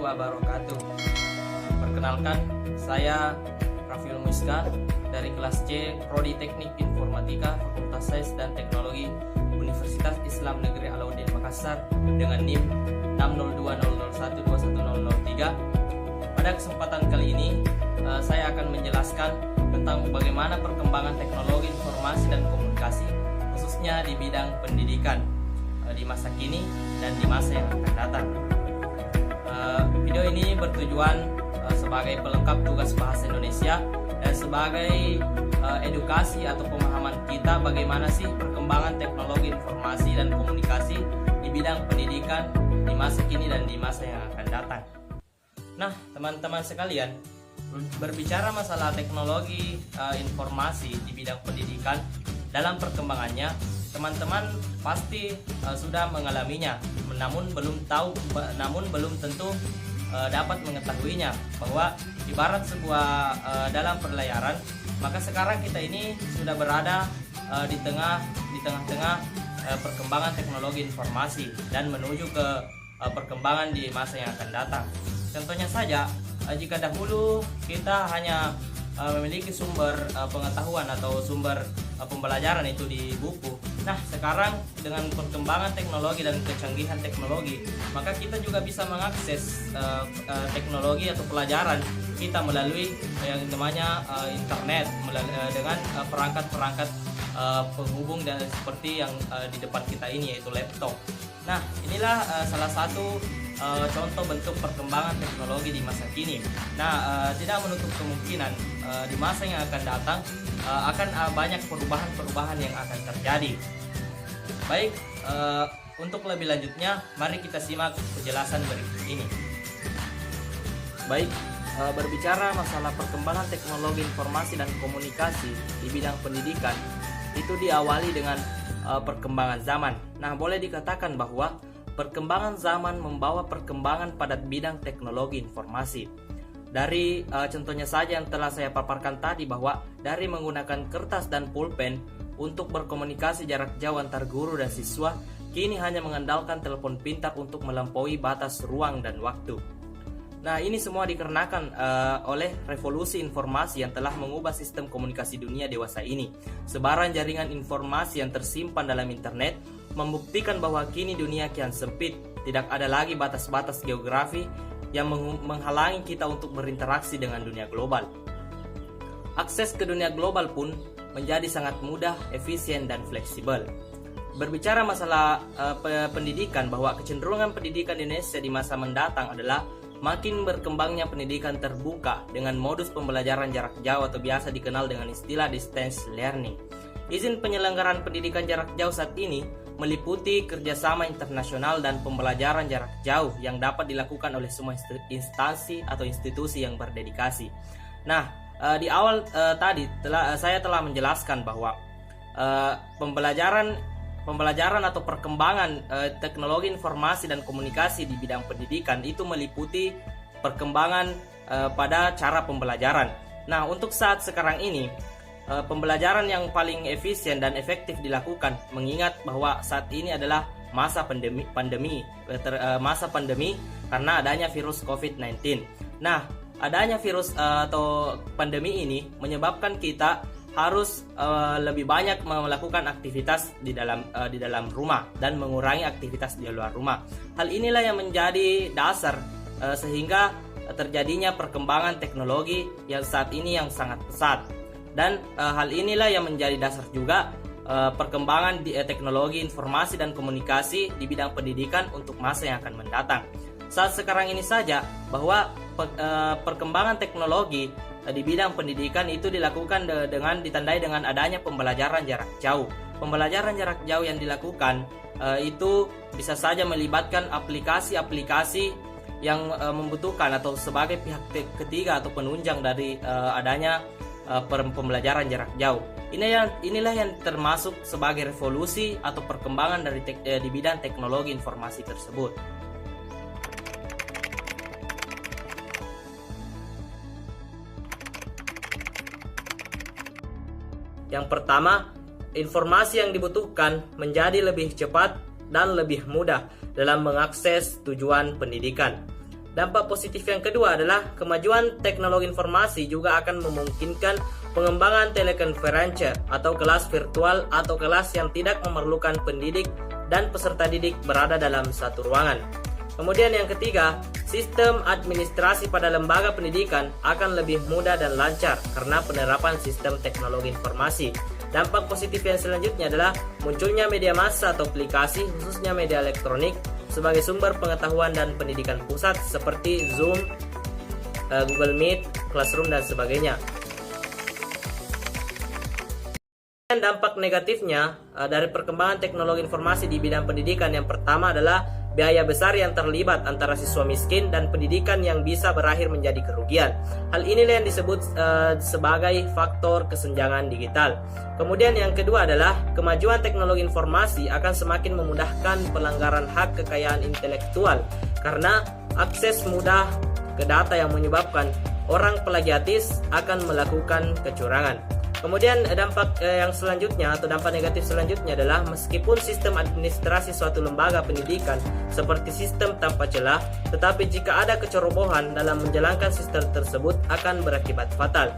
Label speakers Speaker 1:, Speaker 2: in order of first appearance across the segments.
Speaker 1: wabarakatuh. Perkenalkan, saya Raffiul Muiska dari kelas C Prodi Teknik Informatika Fakultas Sains dan Teknologi Universitas Islam Negeri Alauddin Makassar dengan NIM 60200121003. Pada kesempatan kali ini saya akan menjelaskan tentang bagaimana perkembangan teknologi informasi dan komunikasi khususnya di bidang pendidikan di masa kini dan di masa yang akan datang. Video ini bertujuan sebagai pelengkap tugas bahasa Indonesia dan sebagai edukasi atau pemahaman kita bagaimana sih perkembangan teknologi informasi dan komunikasi di bidang pendidikan di masa kini dan di masa yang akan datang. Nah, teman-teman sekalian, berbicara masalah teknologi informasi di bidang pendidikan dalam perkembangannya, teman-teman pasti sudah mengalaminya, namun belum tentu dapat mengetahuinya bahwa ibarat sebuah dalam perlayaran, maka sekarang kita ini sudah berada di tengah-tengah perkembangan teknologi informasi dan menuju ke perkembangan di masa yang akan datang. Contohnya saja, jika dahulu kita hanya memiliki sumber pengetahuan atau sumber pembelajaran itu di buku. Nah, sekarang dengan perkembangan teknologi dan kecanggihan teknologi, maka kita juga bisa mengakses teknologi atau pelajaran kita melalui yang namanya internet, dengan perangkat-perangkat penghubung dan seperti yang di depan kita ini, yaitu laptop. Nah, inilah salah satu contoh bentuk perkembangan teknologi di masa kini. Nah, tidak menutup kemungkinan di masa yang akan datang akan banyak perubahan-perubahan yang akan terjadi. Baik, untuk lebih lanjutnya, mari kita simak penjelasan berikut ini. Baik, berbicara masalah perkembangan teknologi informasi dan komunikasi di bidang pendidikan, itu diawali dengan perkembangan zaman. Nah, boleh dikatakan bahwa perkembangan zaman membawa perkembangan pada bidang teknologi informasi. Dari contohnya saja yang telah saya paparkan tadi, bahwa dari menggunakan kertas dan pulpen untuk berkomunikasi jarak jauh antar guru dan siswa, kini hanya mengandalkan telepon pintar untuk melampaui batas ruang dan waktu. Nah, ini semua dikarenakan oleh revolusi informasi yang telah mengubah sistem komunikasi dunia dewasa ini. Sebaran jaringan informasi yang tersimpan dalam internet membuktikan bahwa kini dunia kian sempit, tidak ada lagi batas-batas geografi yang menghalangi kita untuk berinteraksi dengan dunia global. Akses ke dunia global pun menjadi sangat mudah, efisien, dan fleksibel. Berbicara masalah pendidikan, bahwa kecenderungan pendidikan Indonesia di masa mendatang adalah makin berkembangnya pendidikan terbuka dengan modus pembelajaran jarak jauh atau biasa dikenal dengan istilah distance learning. Izin penyelenggaraan pendidikan jarak jauh saat ini meliputi kerjasama internasional dan pembelajaran jarak jauh yang dapat dilakukan oleh semua instansi atau institusi yang berdedikasi. Nah, di awal tadi saya telah menjelaskan bahwa pembelajaran atau perkembangan teknologi informasi dan komunikasi di bidang pendidikan itu meliputi perkembangan pada cara pembelajaran. Nah, untuk saat sekarang ini, pembelajaran yang paling efisien dan efektif dilakukan, mengingat bahwa saat ini adalah masa pandemi karena adanya virus COVID-19. Nah, adanya virus atau pandemi ini menyebabkan kita harus lebih banyak melakukan aktivitas di dalam rumah dan mengurangi aktivitas di luar rumah. Hal inilah yang menjadi dasar sehingga terjadinya perkembangan teknologi yang saat ini yang sangat pesat. Dan hal inilah yang menjadi dasar juga perkembangan teknologi informasi dan komunikasi di bidang pendidikan untuk masa yang akan mendatang. Saat sekarang ini saja bahwa perkembangan teknologi di bidang pendidikan itu dilakukan ditandai dengan adanya pembelajaran jarak jauh. Pembelajaran jarak jauh yang dilakukan itu bisa saja melibatkan aplikasi-aplikasi yang membutuhkan atau sebagai pihak ketiga atau penunjang dari adanya pembelajaran jarak jauh. Inilah yang termasuk sebagai revolusi atau perkembangan di bidang teknologi informasi tersebut. Yang pertama, informasi yang dibutuhkan menjadi lebih cepat dan lebih mudah dalam mengakses tujuan pendidikan. Dampak positif yang kedua adalah kemajuan teknologi informasi juga akan memungkinkan pengembangan telekonferensi atau kelas virtual atau kelas yang tidak memerlukan pendidik dan peserta didik berada dalam satu ruangan. Kemudian yang ketiga, sistem administrasi pada lembaga pendidikan akan lebih mudah dan lancar karena penerapan sistem teknologi informasi. Dampak positif yang selanjutnya adalah munculnya media massa atau aplikasi, khususnya media elektronik, sebagai sumber pengetahuan dan pendidikan pusat seperti Zoom, Google Meet, Classroom, dan sebagainya. Dan dampak negatifnya dari perkembangan teknologi informasi di bidang pendidikan, yang pertama adalah biaya besar yang terlibat antara siswa miskin dan pendidikan yang bisa berakhir menjadi kerugian. Hal inilah yang disebut sebagai faktor kesenjangan digital. Kemudian yang kedua adalah kemajuan teknologi informasi akan semakin memudahkan pelanggaran hak kekayaan intelektual karena akses mudah ke data yang menyebabkan orang plagiatis akan melakukan kecurangan. Kemudian dampak yang selanjutnya atau dampak negatif selanjutnya adalah meskipun sistem administrasi suatu lembaga pendidikan seperti sistem tanpa celah, tetapi jika ada kecerobohan dalam menjalankan sistem tersebut akan berakibat fatal.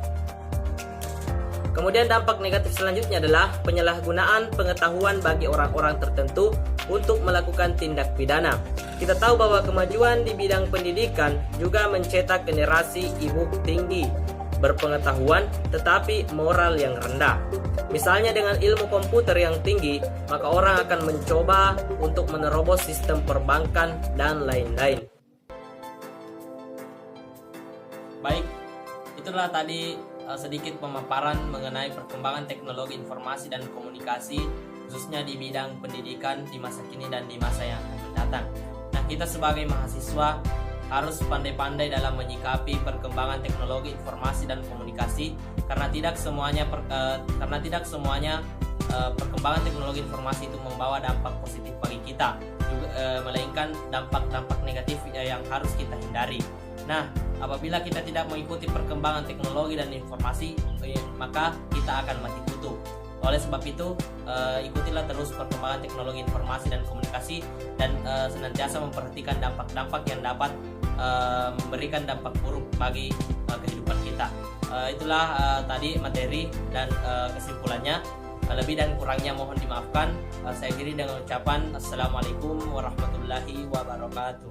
Speaker 1: Kemudian dampak negatif selanjutnya adalah penyalahgunaan pengetahuan bagi orang-orang tertentu untuk melakukan tindak pidana. Kita tahu bahwa kemajuan di bidang pendidikan juga mencetak generasi ibu tinggi, berpengetahuan tetapi moral yang rendah. Misalnya dengan ilmu komputer yang tinggi, maka orang akan mencoba untuk menerobos sistem perbankan dan lain-lain. Baik, itulah tadi sedikit pemaparan mengenai perkembangan teknologi informasi dan komunikasi khususnya di bidang pendidikan di masa kini dan di masa yang akan mendatang. Nah, kita sebagai mahasiswa harus pandai-pandai dalam menyikapi perkembangan teknologi informasi dan komunikasi karena tidak semuanya perkembangan teknologi informasi itu membawa dampak positif bagi kita, melainkan dampak-dampak negatif yang harus kita hindari. Nah, apabila kita tidak mengikuti perkembangan teknologi dan informasi, maka kita akan mati kutu. Oleh sebab itu, ikutilah terus perkembangan teknologi informasi dan komunikasi dan senantiasa memperhatikan dampak-dampak yang dapat memberikan dampak buruk bagi kehidupan kita. Itulah tadi materi dan kesimpulannya. Lebih dan kurangnya mohon dimaafkan. Saya akhiri dengan ucapan Assalamualaikum warahmatullahi wabarakatuh.